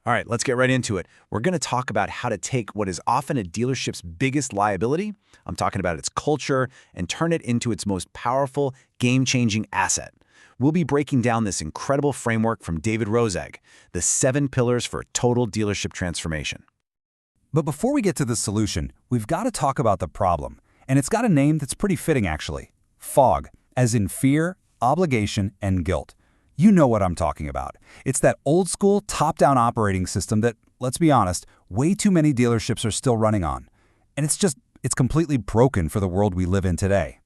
All right, let's get right into it. We're going to talk about how to take what is often a dealership's biggest liability, I'm talking about its culture, and turn it into its most powerful, game-changing asset. We'll be breaking down this incredible framework from David Rozek, the 7 pillars for total dealership transformation. But before we get to the solution, we've got to talk about the problem. And it's got a name that's pretty fitting, actually. Fog, as in fear, obligation, and guilt. You know what I'm talking about. It's that old-school, top-down operating system that, let's be honest, way too many dealerships are still running on. And it's completely broken for the world we live in today.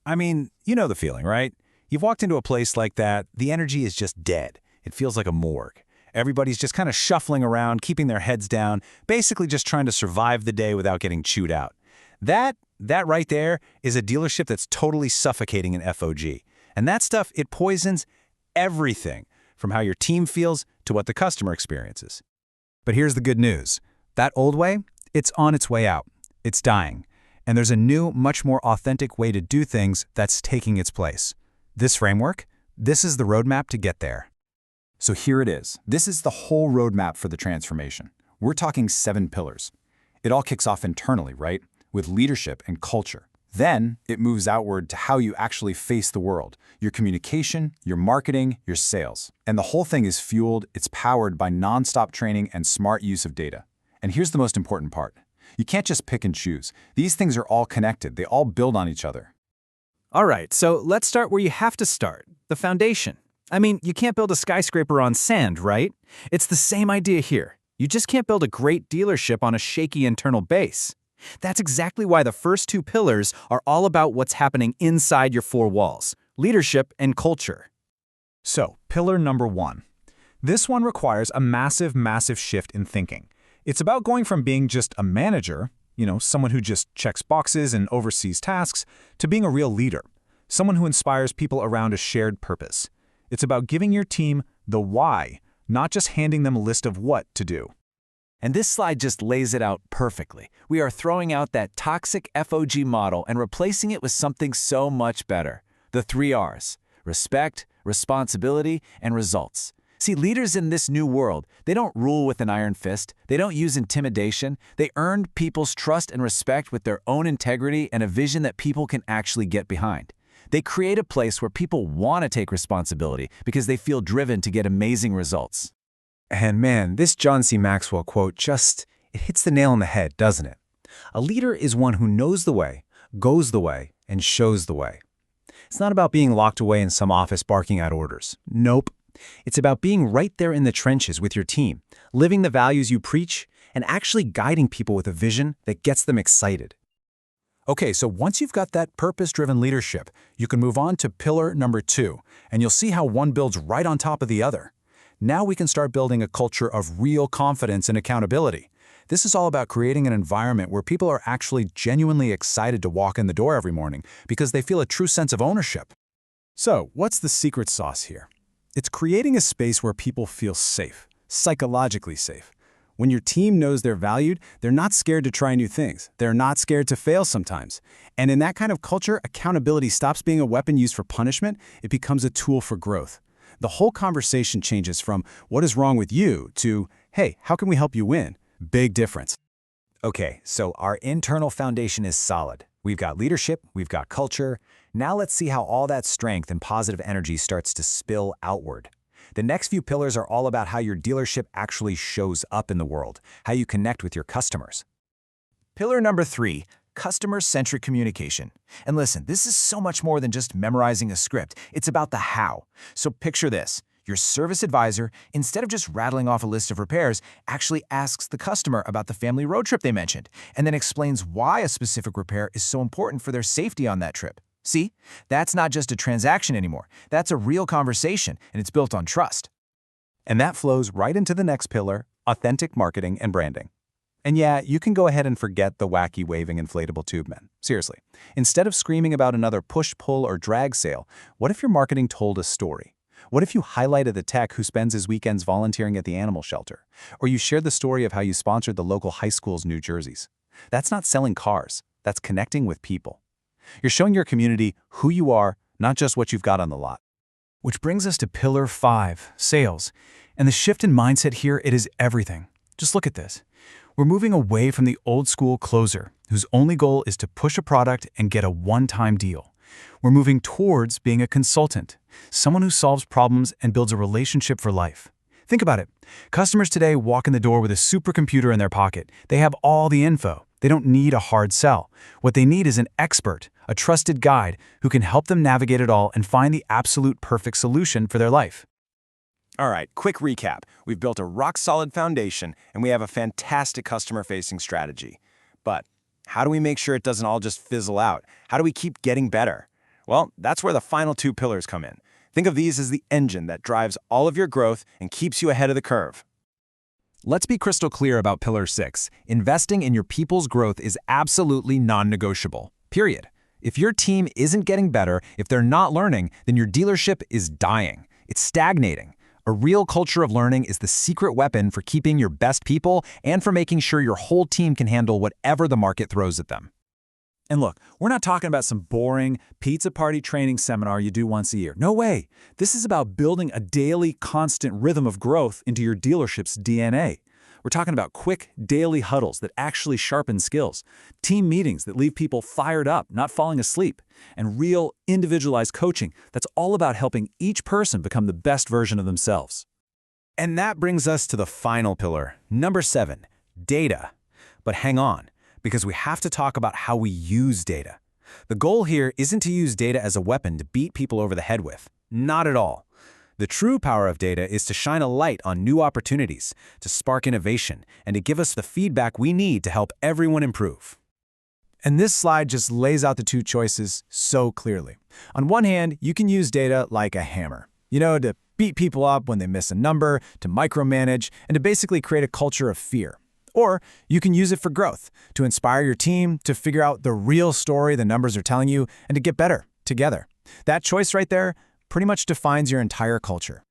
I mean, you know the feeling, right? You've walked into a place like that, the energy is just dead. It feels like a morgue. Everybody's just kind of shuffling around, keeping their heads down, basically just trying to survive the day without getting chewed out. That right there is a dealership that's totally suffocating an FOG. And that stuff, it poisons everything, from how your team feels to what the customer experiences. But here's the good news. That old way, it's on its way out. It's dying. And there's a new, much more authentic way to do things that's taking its place. This framework, this is the roadmap to get there. So here it is. This is the whole roadmap for the transformation. We're talking 7 pillars. It all kicks off internally, right? With leadership and culture. Then it moves outward to how you actually face the world, your communication, your marketing, your sales. And the whole thing is fueled, it's powered by nonstop training and smart use of data. And here's the most important part. You can't just pick and choose. These things are all connected. They all build on each other. All right, so let's start where you have to start, the foundation. I mean, you can't build a skyscraper on sand, right? It's the same idea here. You just can't build a great dealership on a shaky internal base. That's exactly why the first 2 pillars are all about what's happening inside your 4 walls, leadership and culture. So, pillar number 1. This one requires a massive shift in thinking. It's about going from being just a manager, someone who just checks boxes and oversees tasks, to being a real leader, someone who inspires people around a shared purpose. It's about giving your team the why, not just handing them a list of what to do. And this slide just lays it out perfectly. We are throwing out that toxic FOG model and replacing it with something so much better. The 3 R's: respect, responsibility, and results. See, leaders in this new world, they don't rule with an iron fist. They don't use intimidation. They earn people's trust and respect with their own integrity and a vision that people can actually get behind. They create a place where people want to take responsibility because they feel driven to get amazing results. And man, this John C. Maxwell quote it hits the nail on the head, doesn't it? A leader is one who knows the way, goes the way, and shows the way. It's not about being locked away in some office barking out orders. Nope. It's about being right there in the trenches with your team, living the values you preach, and actually guiding people with a vision that gets them excited. Okay, so once you've got that purpose-driven leadership, you can move on to pillar number 2, and you'll see how one builds right on top of the other. Now we can start building a culture of real confidence and accountability. This is all about creating an environment where people are actually genuinely excited to walk in the door every morning because they feel a true sense of ownership. So, what's the secret sauce here? It's creating a space where people feel safe, psychologically safe. When your team knows they're valued, they're not scared to try new things. They're not scared to fail sometimes. And in that kind of culture, accountability stops being a weapon used for punishment. It becomes a tool for growth. The whole conversation changes from what is wrong with you to, hey, how can we help you win? Big difference. Okay, so our internal foundation is solid. We've got leadership, we've got culture. Now let's see how all that strength and positive energy starts to spill outward. The next few pillars are all about how your dealership actually shows up in the world, how you connect with your customers. Pillar number 3, Customer-Centric Communication. And listen, this is so much more than just memorizing a script. It's about the how. So picture this. Your service advisor, instead of just rattling off a list of repairs, actually asks the customer about the family road trip they mentioned, and then explains why a specific repair is so important for their safety on that trip. See, that's not just a transaction anymore. That's a real conversation, and it's built on trust. And that flows right into the next pillar, authentic marketing and branding. And yeah, you can go ahead and forget the wacky waving inflatable tube men. Seriously. Instead of screaming about another push, pull, or drag sale, what if your marketing told a story? What if you highlighted the tech who spends his weekends volunteering at the animal shelter? Or you shared the story of how you sponsored the local high school's new jerseys? That's not selling cars. That's connecting with people. You're showing your community who you are, not just what you've got on the lot. Which brings us to pillar 5, sales. And the shift in mindset here, it is everything. Just look at this. We're moving away from the old school closer, whose only goal is to push a product and get a one-time deal. We're moving towards being a consultant, someone who solves problems and builds a relationship for life. Think about it. Customers today walk in the door with a supercomputer in their pocket. They have all the info. They don't need a hard sell. What they need is an expert, a trusted guide who can help them navigate it all and find the absolute perfect solution for their life. All right, quick recap. We've built a rock-solid foundation, and we have a fantastic customer-facing strategy. But how do we make sure it doesn't all just fizzle out? How do we keep getting better? Well, that's where the final two pillars come in. Think of these as the engine that drives all of your growth and keeps you ahead of the curve. Let's be crystal clear about Pillar 6. Investing in your people's growth is absolutely non-negotiable. Period. If your team isn't getting better, if they're not learning, then your dealership is dying. It's stagnating. A real culture of learning is the secret weapon for keeping your best people and for making sure your whole team can handle whatever the market throws at them. And look, we're not talking about some boring pizza party training seminar you do once a year. No way. This is about building a daily, constant rhythm of growth into your dealership's DNA. We're talking about quick, daily huddles that actually sharpen skills, team meetings that leave people fired up, not falling asleep, and real, individualized coaching that's all about helping each person become the best version of themselves. And that brings us to the final pillar, number 7, data. But hang on, because we have to talk about how we use data. The goal here isn't to use data as a weapon to beat people over the head with. Not at all. The true power of data is to shine a light on new opportunities, to spark innovation, and to give us the feedback we need to help everyone improve. And this slide just lays out the two choices so clearly. On one hand, you can use data like a hammer. To beat people up when they miss a number, to micromanage, and to basically create a culture of fear. Or you can use it for growth, to inspire your team, to figure out the real story the numbers are telling you, and to get better together. That choice right there pretty much defines your entire culture.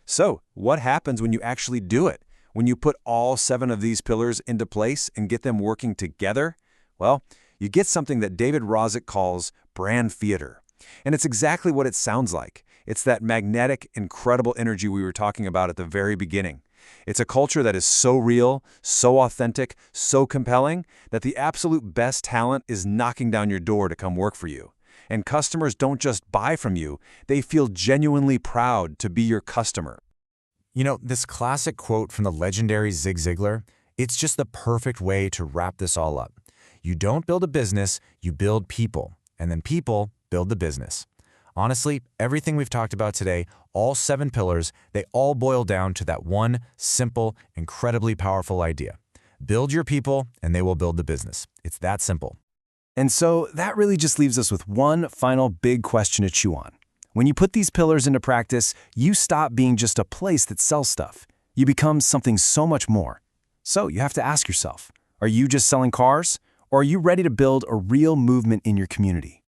So, what happens when you actually do it? When you put all 7 of these pillars into place and get them working together? Well, you get something that David Rozek calls brand theater. And it's exactly what it sounds like. It's that magnetic, incredible energy we were talking about at the very beginning. It's a culture that is so real, so authentic, so compelling, that the absolute best talent is knocking down your door to come work for you. And customers don't just buy from you, they feel genuinely proud to be your customer. This classic quote from the legendary Zig Ziglar, it's just the perfect way to wrap this all up. You don't build a business, you build people, and then people build the business. Honestly, everything we've talked about today, all 7 pillars, they all boil down to that one simple, incredibly powerful idea. Build your people, and they will build the business. It's that simple. And so that really just leaves us with one final big question to chew on. When you put these pillars into practice, you stop being just a place that sells stuff. You become something so much more. So you have to ask yourself, are you just selling cars? Or are you ready to build a real movement in your community?